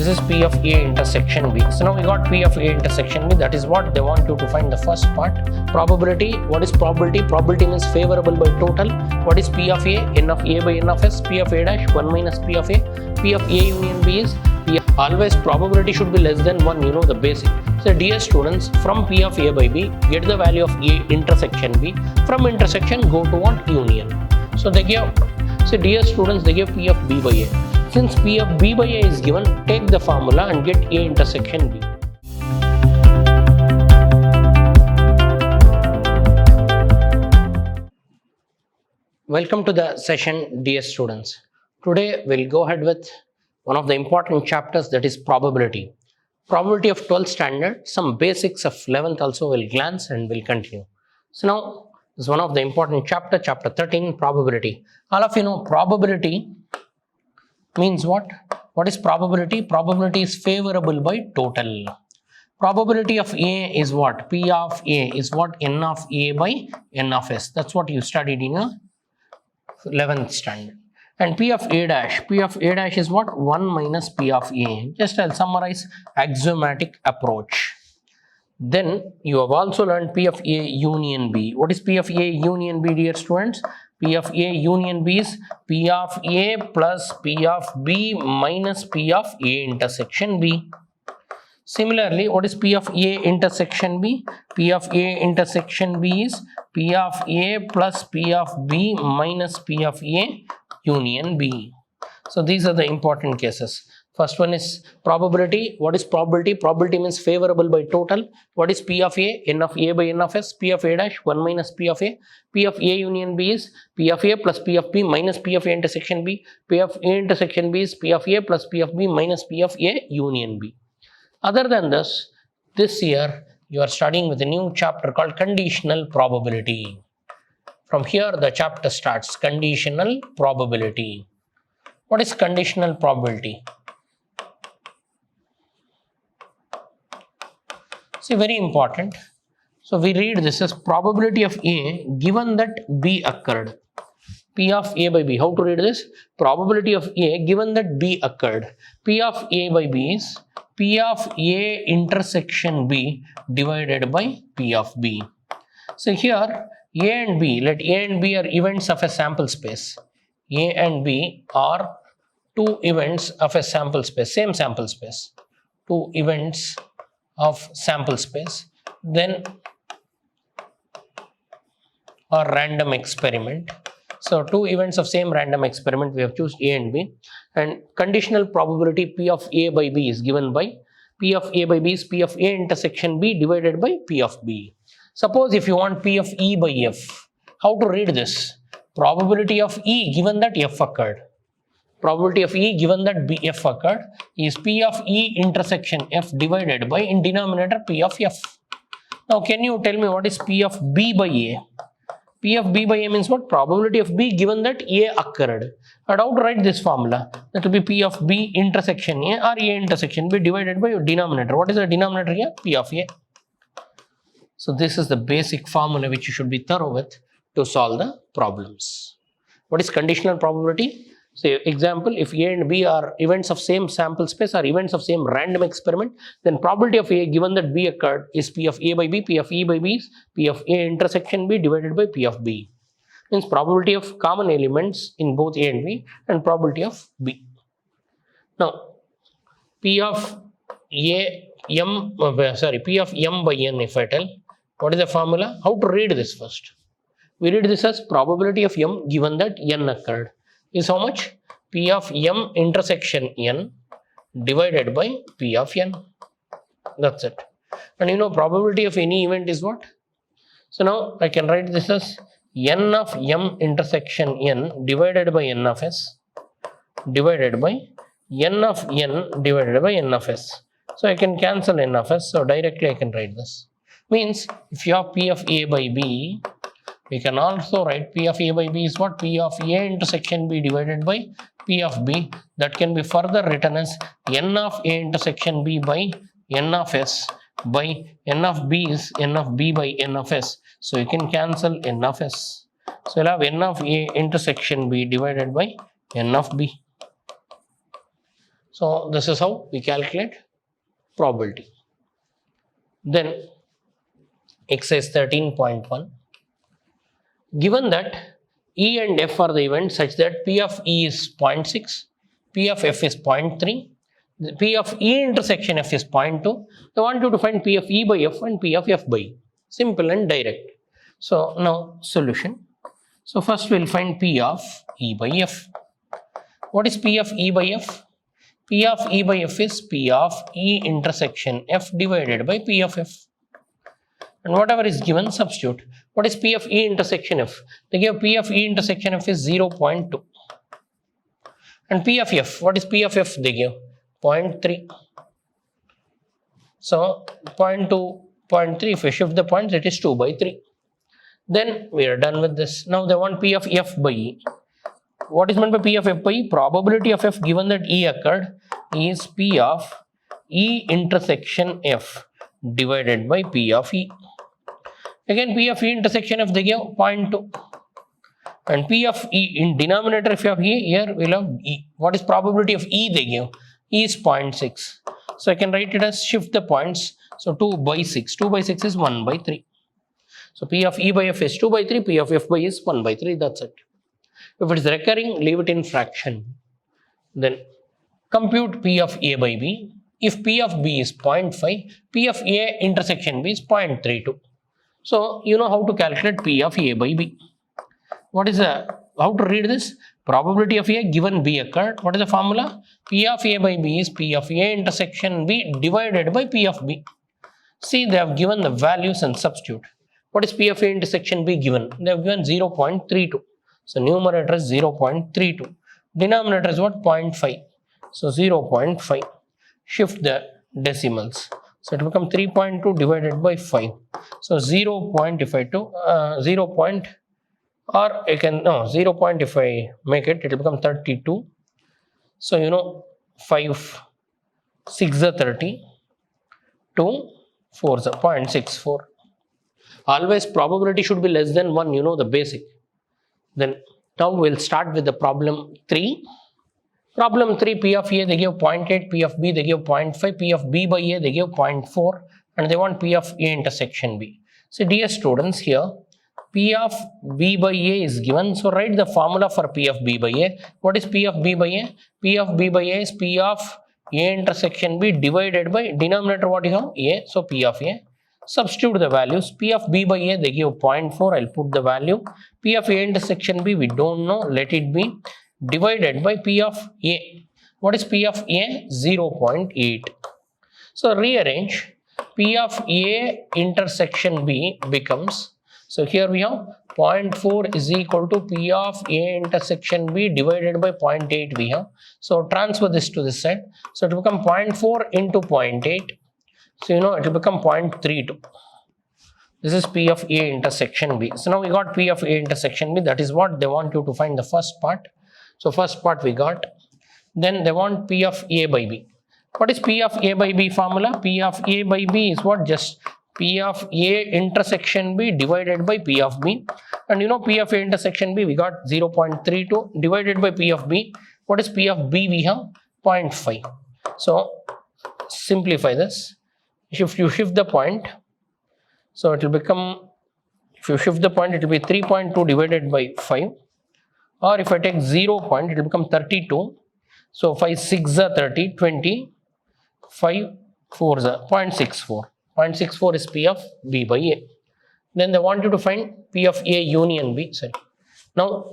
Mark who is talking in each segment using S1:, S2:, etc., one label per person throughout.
S1: This is P of A intersection B. So now we got P of A intersection B. That is what they want you to find the first part. Probability. What is probability? Probability means favorable by total. What is P of A? N of A by N of S. P of A dash 1 minus P of A. P of A union B is P of, always probability should be less than 1. You know the basic. So dear students, from P of A by B, get the value of A intersection B. From intersection, go to what? Union. So they give. So dear students, they give P of B by A. Since P of B by A is given, take the formula and get A intersection B. Welcome to the session, dear students. Today we'll go ahead with one of the important chapters, that is probability. Probability of 12th standard, some basics of 11th also will glance and will continue. So now this is one of the important chapter 13, probability. All of you know probability means what? What is probability? Probability is favorable by total. Probability of A is what? P of A is what? N of A by N of S. That's what you studied in a 11th standard. And P of A dash. P of A dash is what? 1 minus P of A. Just I'll summarize axiomatic approach. Then you have also learned P of A union B. What is P of A union B, dear students? P of A union B is P of A plus P of B minus P of A intersection B. Similarly, what is P of A intersection B? P of A intersection B is P of A plus P of B minus P of A union B. So these are the important cases. First one is probability. What is probability? Probability means favorable by total. What is P of A? N of A by N of S. P of A dash 1 minus P of A. P of A union B is P of A plus P of B minus P of A intersection B. P of A intersection B is P of A plus P of B minus P of A union B. Other than this year you are studying with a new chapter called conditional probability. From here the chapter starts, conditional probability. What is conditional probability? See, very important. So we read this as probability of A given that B occurred. P of A by B. How to read this? Probability of A given that B occurred. P of A by B is P of A intersection B divided by P of B. So here A and B, let A and B are events of a sample space. A and B are two events of a sample space, same sample space. Two events of sample space, then a random experiment. So two events of same random experiment, we have choose A and B, and conditional probability P of A by B is given by P of A by B is P of A intersection B divided by P of B. Suppose if you want P of E by F, how to read this? Probability of E given that F occurred. Probability of E given that F occurred is P of E intersection F divided by, in denominator, P of F. Now can you tell me what is P of B by A? P of B by A means what? Probability of B given that A occurred. And how to write this formula? That will be P of B intersection A or A intersection B divided by your denominator. What is the denominator here? P of A. So this is the basic formula which you should be thorough with to solve the problems. What is conditional probability? Say example, if A and B are events of same sample space or events of same random experiment, then probability of A given that B occurred is P of A by B, P of E by B is P of A intersection B divided by P of B. Means probability of common elements in both A and B and probability of B. Now P of M by N, if I tell, what is the formula? How to read this first? We read this as probability of M given that N occurred is how much? P of M intersection N divided by P of N. That's it. And you know probability of any event is what? So now I can write this as N of M intersection N divided by N of S divided by N of N divided by N of S. So I can cancel N of S. So directly I can write this. Means if you have P of A by B, we can also write P of A by B is what? P of A intersection B divided by P of B. That can be further written as N of A intersection B by N of S by N of B is N of B by N of S. So you can cancel N of S. So you'll have N of A intersection B divided by N of B. So this is how we calculate probability. Then exercise 13.1. Given that E and F are the events such that P of E is 0.6, P of F is 0.3, P of E intersection F is 0.2, they want you to find P of E by F and P of F by E. Simple and direct. So now solution. So first we'll find P of E by F. What is P of E by F? P of E by F is P of E intersection F divided by P of F. And whatever is given, substitute. What is P of E intersection F? They give P of E intersection F is 0.2. And P of F, what is P of F? They give 0.3. So 0.2, 0.3, if we shift the points, it is 2 by 3. Then we are done with this. Now they want P of F by E. What is meant by P of F by E? Probability of F given that E occurred is P of E intersection F divided by P of E. Again, P of E intersection F they give 0.2. And P of E in denominator if you have E, here we'll have E. What is probability of E they give? E is 0.6. So I can write it as shift the points. So 2 by 6. 2 by 6 is 1 by 3. So P of E by F is 2 by 3. P of F by E is 1 by 3. That's it. If it is recurring, leave it in fraction. Then compute P of A by B. If P of B is 0.5, P of A intersection B is 0.32. So you know how to calculate P of A by B. What is how to read this? Probability of A given B occurred. What is the formula? P of A by B is P of A intersection B divided by P of B. See, they have given the values and substitute. What is P of A intersection B given? They have given 0.32. So numerator is 0.32. Denominator is what? 0.5. So 0.5. Shift the decimals. So it will become 3.2 divided by 5. So 0. If I do 0. Or I can, no, 0. If I make it, it will become 32. So you know 5, 6 are 30, 2, 4 is 0.64. Always probability should be less than 1, you know the basic. Then now we'll start with the problem 3. Problem 3, P of A they give 0.8, P of B they give 0.5, P of B by A they give 0.4, and they want P of A intersection B. So dear students, here P of B by A is given. So write the formula for P of B by A. What is P of B by A? P of B by A is P of A intersection B divided by denominator what you have? A. So P of A. Substitute the values. P of B by A they give 0.4. I'll put the value. P of A intersection B we don't know. Let it be divided by P of A. What is P of A? 0.8. So rearrange. P of A intersection B becomes, so here we have 0.4 is equal to P of A intersection B divided by 0.8 we have. So transfer this to this side. So it will become 0.4 into 0.8. So you know it will become 0.32. This is P of A intersection B. So now we got P of A intersection B. That is what they want you to find the first part. So first part we got. Then they want P of A by B. What is P of A by B formula? P of A by B is what? Just P of A intersection B divided by P of B. And you know P of A intersection B we got 0.32 divided by P of B. What is P of B we have? 0.5. So simplify this. If you shift the point, so it will become, if you shift the point, it will be 3.2 divided by 5. Or if I take 0 point, it will become 32. So 5, 6 are 30, 20, 5, 4 are 0.64. 0.64 is P of B by A. Then they want you to find P of A union B. Sorry. Now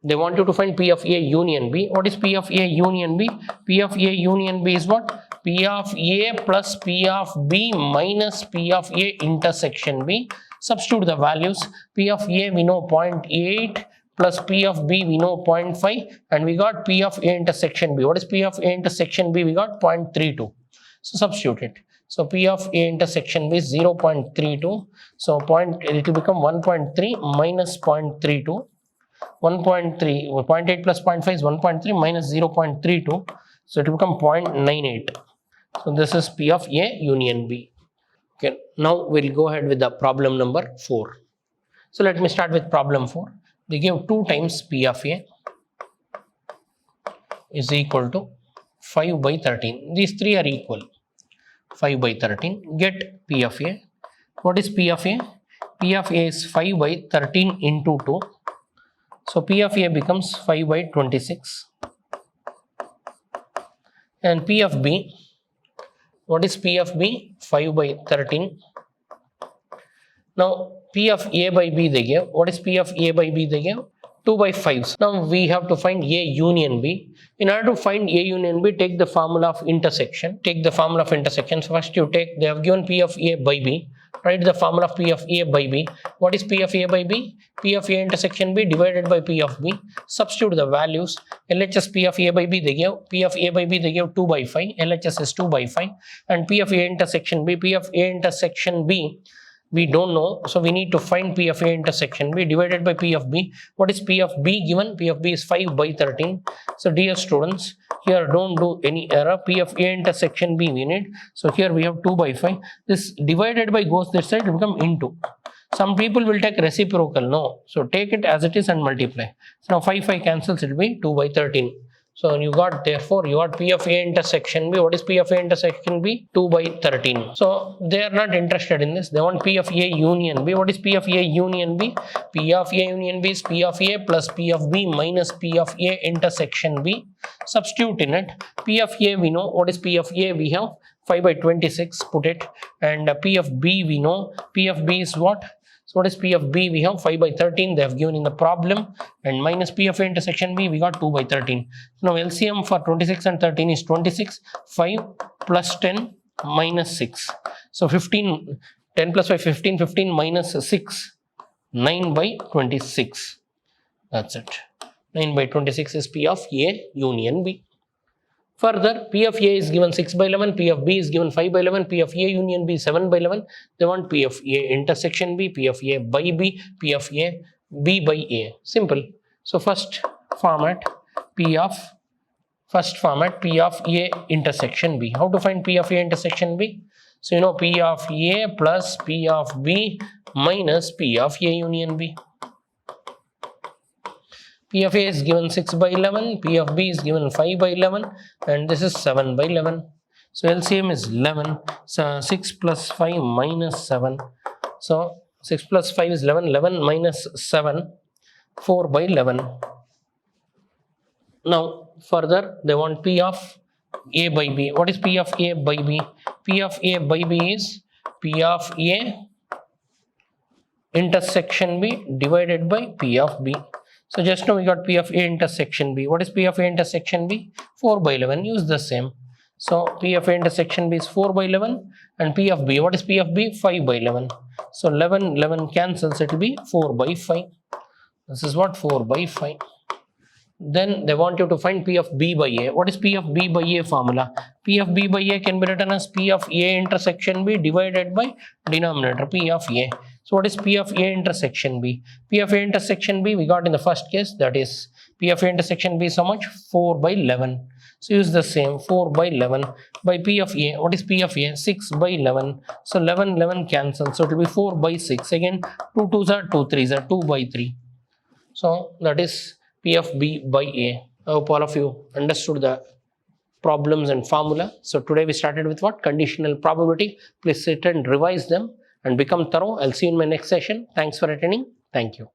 S1: they want you to find P of A union B. What is P of A union B? P of A union B is what? P of A plus P of B minus P of A intersection B. Substitute the values. P of A we know 0.8 plus P of B we know 0.5, and we got P of A intersection B. What is P of A intersection B? We got 0.32. So substitute it. So P of A intersection B is 0.32. So it will become 1.3 minus 0.32. 1.3, 0.8 plus 0.5 is 1.3 minus 0.32. So it will become 0.98. So this is P of A union B. Okay, now we'll go ahead with the problem number 4. So let me start with problem 4. They give 2 times P of A is equal to 5 by 13. These three are equal. 5 by 13. Get P of A. What is P of A? P of A is 5 by 13 into 2. So P of A becomes 5 by 26. And P of B, what is P of B? 5 by 13. Now P of A by B they gave. What is P of A by B they gave? 2 by 5. Now we have to find A union B. In order to find A union B, take the formula of intersection. Take the formula of intersection. So first you take, they have given P of A by B. Write the formula of P of A by B. What is P of A by B? P of A intersection B divided by P of B. Substitute the values. LHS P of A by B they give. P of A by B they give 2 by 5. LHS is 2 by 5. And P of A intersection B. P of A intersection B we don't know, so we need to find P of A intersection B divided by P of B. What is P of B given? P of B is 5 by 13. So dear students, here don't do any error. P of A intersection B we need. So here we have 2 by 5. This divided by goes this side, it will become into. Some people will take reciprocal, no. So take it as it is and multiply. So now 5 cancels, it will be 2 by 13. So you got, therefore you got P of A intersection B. What is P of A intersection B? 2 by 13. So they are not interested in this. They want P of A union B. What is P of A union B? P of A union B is P of A plus P of B minus P of A intersection B. Substitute in it. P of A we know. What is P of A? We have 5 by 26. Put it. And P of B we know. P of B is what? So what is P of B? We have 5 by 13 they have given in the problem, and minus P of A intersection B we got 2 by 13. Now LCM for 26 and 13 is 26. 5 plus 10 minus 6. So 15, 10 plus 5, 15, 15 minus 6, 9 by 26. That's it. 9 by 26 is P of A union B. Further, P of A is given 6 by 11, P of B is given 5 by 11, P of A union B 7 by 11. They want P of A intersection B, P of A by B, P of A, B by A. Simple. So first format, P of A intersection B. How to find P of A intersection B? So you know P of A plus P of B minus P of A union B. P of A is given 6 by 11, P of B is given 5 by 11, and this is 7 by 11. So LCM is 11. So 6 plus 5 minus 7. So 6 plus 5 is 11. 11 minus 7, 4 by 11. Now further they want P of A by B. What is P of A by B? P of A by B is P of A intersection B divided by P of B. So just now we got P of A intersection B. What is P of A intersection B? 4 by 11. Use the same. So P of A intersection B is 4 by 11, and P of B, what is P of B? 5 by 11. So 11 cancels, it will be 4 by 5. This is what? 4 by 5. Then they want you to find P of B by A. What is P of B by A formula? P of B by A can be written as P of A intersection B divided by denominator P of A. So what is P of A intersection B? P of A intersection B we got in the first case, that is P of A intersection B is how much? 4 by 11. So use the same 4 by 11 by P of A. What is P of A? 6 by 11. So 11 cancels. So it will be 4 by 6. Again 2 2s are 2 3s are 2 by 3. So that is P of B by A. I hope all of you understood the problems and formula. So today we started with what? Conditional probability. Please sit and revise them and become thorough. I'll see you in my next session. Thanks for attending. Thank you.